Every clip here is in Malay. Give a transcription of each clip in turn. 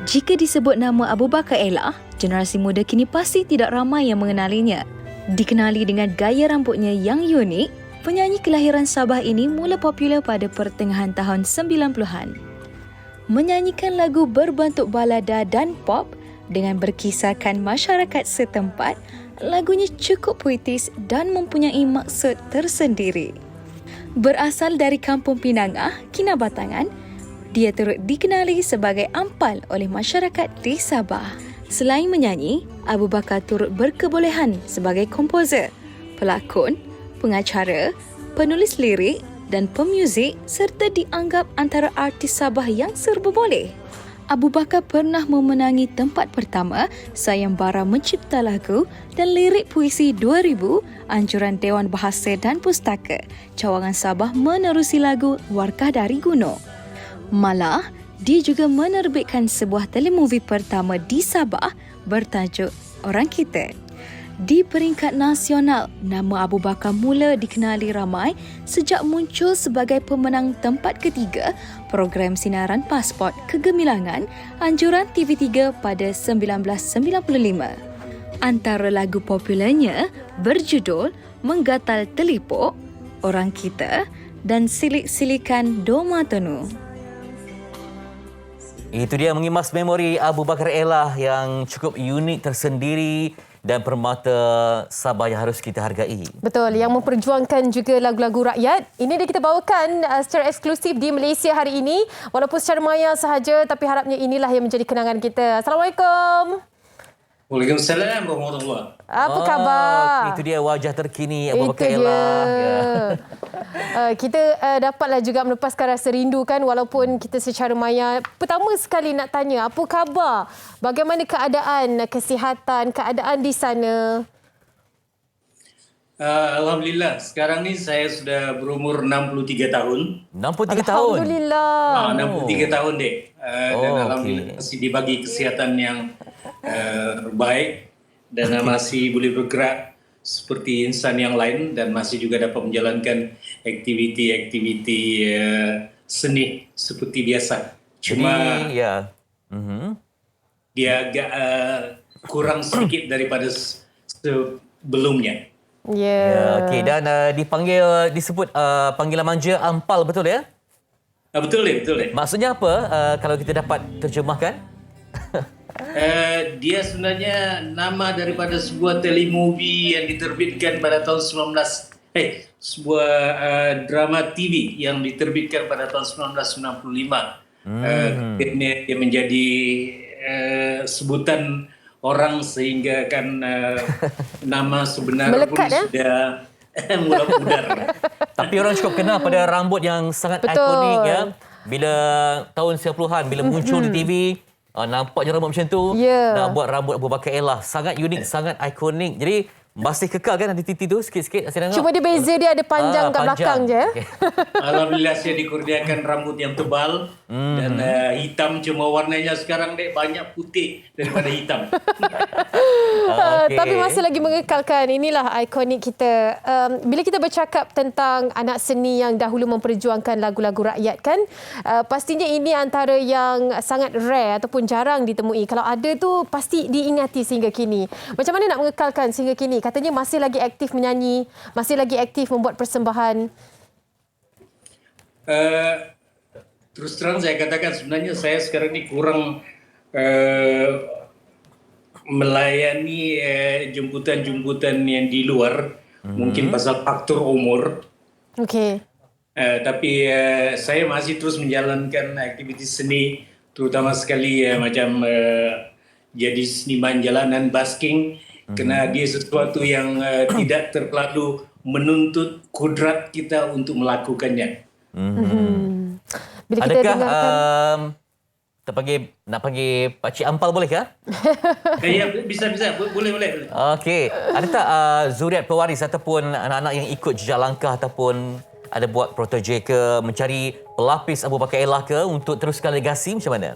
Jika disebut nama Abu Bakar Ella, generasi muda kini pasti tidak ramai yang mengenalinya. Dikenali dengan gaya rambutnya yang unik, penyanyi kelahiran Sabah ini mula popular pada pertengahan tahun 90-an. Menyanyikan lagu berbentuk balada dan pop dengan berkisarkan masyarakat setempat, lagunya cukup puitis dan mempunyai maksud tersendiri. Berasal dari Kampung Pinangah, Kinabatangan, dia turut dikenali sebagai ampal oleh masyarakat di Sabah. Selain menyanyi, Abu Bakar turut berkebolehan sebagai komposer, pelakon, pengacara, penulis lirik dan pemuzik serta dianggap antara artis Sabah yang serba boleh. Abu Bakar pernah memenangi tempat pertama sayembara mencipta lagu dan lirik puisi 2000 anjuran Dewan Bahasa dan Pustaka Cawangan Sabah menerusi lagu Warkah dari Gunung. Malah, dia juga menerbitkan sebuah telemovie pertama di Sabah bertajuk Orang Kita. Di peringkat nasional, nama Abu Bakar mula dikenali ramai sejak muncul sebagai pemenang tempat ketiga program sinaran Pasport Kegemilangan anjuran TV3 pada 1995. Antara lagu popularnya berjudul Menggatal Telipuk, Orang Kita dan Silik-Silikan Doma Tenu. Itu dia mengimas memori Abu Bakar Ella yang cukup unik tersendiri dan permata Sabah yang harus kita hargai. Betul, yang memperjuangkan juga lagu-lagu rakyat. Ini dia kita bawakan secara eksklusif di Malaysia hari ini. Walaupun secara maya sahaja, tapi harapnya inilah yang menjadi kenangan kita. Assalamualaikum. Waalaikumsalam warahmatullahi. Apa khabar? Itu dia wajah terkini Abu Bakar Itu Ella. dia. Kita dapatlah juga melepaskan rasa rindu kan, walaupun kita secara maya. Pertama sekali nak tanya, apa khabar? Bagaimana keadaan kesihatan, keadaan di sana? Alhamdulillah, sekarang ni saya sudah berumur 63 tahun. 63 tahun? Alhamdulillah. 63 tahun dek. Dan alhamdulillah okey. masih dibagi kesihatan yang baik dan masih boleh bergerak seperti insan yang lain dan masih juga dapat menjalankan aktiviti-aktiviti seni seperti biasa. Cuma Jadi, ya. dia agak kurang sedikit daripada sebelumnya. Ya. Ya, okey. Dan disebut panggilan manja ampal, betul ya? Betul dek. Maksudnya apa kalau kita dapat terjemahkan? Dia sebenarnya nama daripada sebuah telemovie yang diterbitkan pada tahun sebuah drama TV yang diterbitkan pada tahun 1995. Dia menjadi sebutan orang sehingga kan nama sebenar melekat, pun sudah mula pudar. Tapi orang cukup kenal pada rambut yang sangat Betul. ikonik ya. Bila tahun 90-an, bila muncul di TV, nampaknya rambut macam tu. Ya. Nak buat rambut Abu Bakar Ella. Sangat unik, sangat ikonik. Jadi, masih kekal kan di TV tu sikit-sikit? Cuma dia beza dia ada panjang kat belakang je. Okay. Alhamdulillah saya dikurniakan rambut yang tebal dan hitam, cuma warnanya sekarang dek banyak putih daripada hitam. Okay. Tapi masih lagi mengekalkan. Inilah ikonik kita. Bila kita bercakap tentang anak seni yang dahulu memperjuangkan lagu-lagu rakyat kan, pastinya ini antara yang sangat rare ataupun jarang ditemui. Kalau ada tu pasti diingati sehingga kini. Macam mana nak mengekalkan sehingga kini? Katanya masih lagi aktif menyanyi, masih lagi aktif membuat persembahan. Terus terang saya katakan sebenarnya saya sekarang ni kurang melayani jemputan-jemputan yang di luar, mungkin pasal faktor umur. Okey. Tapi saya masih terus menjalankan aktiviti seni, terutama sekali macam jadi seniman jalanan basking, kerana dia sesuatu yang tidak terlalu menuntut kudrat kita untuk melakukannya. Bila kita Adakah dengarkan nak panggil Pakcik Ampal boleh ke? Ya, bisa. Boleh. Okey. Ada tak zuriat pewaris ataupun anak-anak yang ikut jejak langkah ataupun ada buat protege ke, mencari pelapis Abu Bakar Ella ke untuk teruskan legasi macam mana?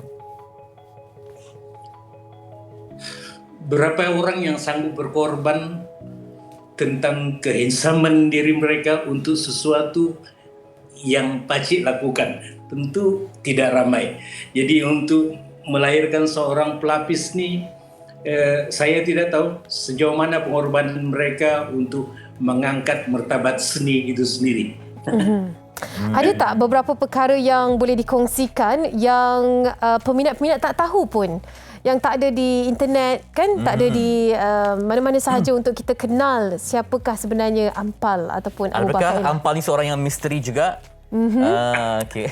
Berapa orang yang sanggup berkorban tentang kehansaman diri mereka untuk sesuatu yang Pakcik lakukan? Tentu tidak ramai. Jadi untuk melahirkan seorang pelapis ni, saya tidak tahu sejauh mana pengorbanan mereka untuk mengangkat martabat seni itu sendiri. Ada tak beberapa perkara yang boleh dikongsikan yang peminat-peminat tak tahu pun, yang tak ada di internet kan, tak ada di mana-mana sahaja untuk kita kenal siapakah sebenarnya Ampal ataupun Abu Bakar Adakah Elah? Ampal ni seorang yang misteri juga? Okey.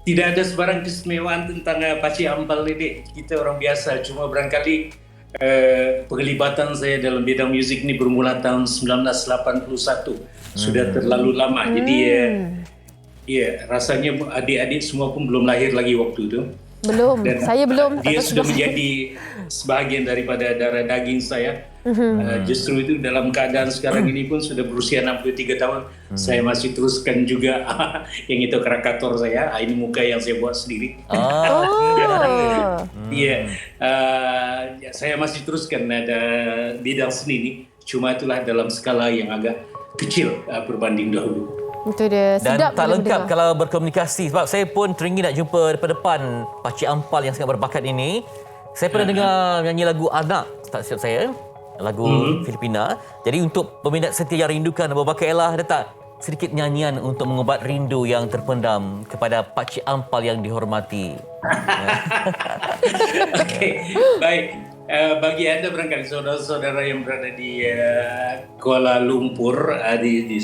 Tidak ada sebarang keistimewaan tentang Pakcik Ampal ni, Dek. Kita orang biasa, cuma barangkali penglibatan saya dalam bidang muzik ni bermula tahun 1981. Sudah terlalu lama. Jadi rasanya adik-adik semua pun belum lahir lagi waktu itu. Belum, Dan saya belum. dia sudah menjadi sebahagian daripada darah daging saya. Justru itu dalam keadaan sekarang ini pun sudah berusia 63 tahun. Saya masih teruskan juga yang itu Krakator saya. Ini muka yang saya buat sendiri. Saya masih teruskan ada bidang seni ini. Cuma itulah dalam skala yang agak kecil berbanding dahulu. Itu dia. Dan Sedap tak bila lengkap mendengar. kalau berkomunikasi, sebab saya pun teringin nak jumpa depan-depan Pakcik Ampal yang sangat berbakat ini. Saya pernah dengar nyanyi lagu Anak, tak silap saya, lagu Filipina. Jadi untuk peminat setia yang rindukan Abu Bakar Elah, ada tak sedikit nyanyian untuk mengubat rindu yang terpendam kepada Pakcik Ampal yang dihormati? Okey, baik. Bagi anda barangkali saudara-saudara yang berada di Kuala Lumpur, di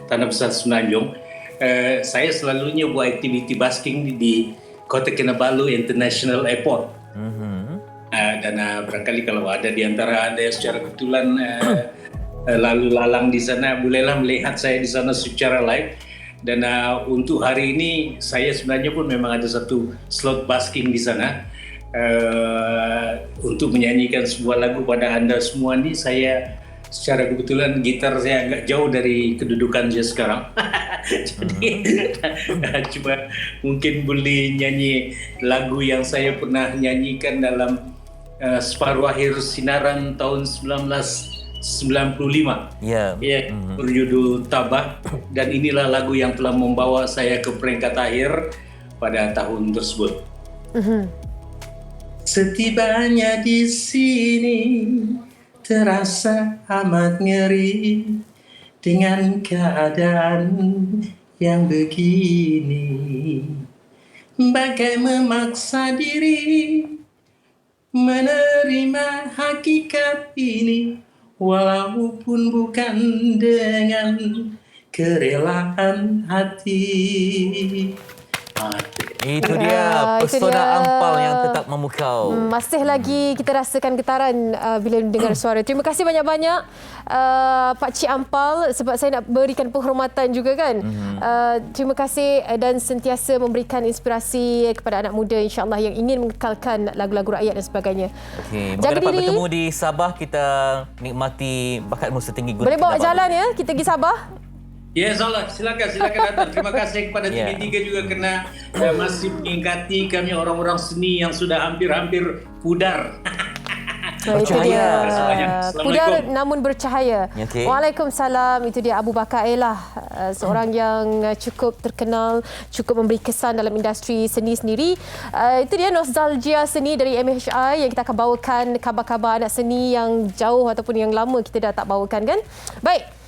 Tanah Besar Semenanjung, saya selalunya buat aktiviti basking di Kota Kinabalu International Airport. Dan barangkali kalau ada di antara anda yang secara kebetulan lalu lalang di sana, bolehlah melihat saya di sana secara live. Dan untuk hari ini saya sebenarnya pun memang ada satu slot basking di sana untuk menyanyikan sebuah lagu pada anda semua ni. Saya secara kebetulan gitar saya agak jauh dari kedudukan saya sekarang. Jadi cuma mungkin boleh nyanyi lagu yang saya pernah nyanyikan dalam separuh akhir sinaran tahun 1995. Ya. Berjudul Tabah, dan inilah lagu yang telah membawa saya ke peringkat akhir pada tahun tersebut. Setibanya di sini terasa amat ngeri dengan keadaan yang begini. Bagai memaksa diri menerima hakikat ini, walaupun bukan dengan kerelaan hati. Itu dia itu pesona dia. Ampal yang tetap memukau. Masih lagi kita rasakan getaran bila mendengar suara. Terima kasih banyak-banyak Pakcik Ampal, sebab saya nak berikan penghormatan juga kan. Terima kasih dan sentiasa memberikan inspirasi kepada anak muda insya-Allah yang ingin mengekalkan lagu-lagu rakyat dan sebagainya. Okey, Jaga moga dapat diri. bertemu di Sabah, kita nikmati bakatmu setinggi Gunung Boleh bawa Kinabalu. jalan ya, kita pergi Sabah. Ya, insyaAllah. Silakan datang. Terima kasih kepada TV3 juga kerana masih mengingkati kami orang-orang seni yang sudah hampir-hampir pudar. Itu dia. Assalamualaikum. Pudar namun bercahaya. Okey. Waalaikumsalam. Itu dia Abu Bakar Elah, seorang yang cukup terkenal, cukup memberi kesan dalam industri seni sendiri. Itu dia nostalgia seni dari MHI yang kita akan bawakan, kabar-kabar anak seni yang jauh ataupun yang lama kita dah tak bawakan kan. Baik.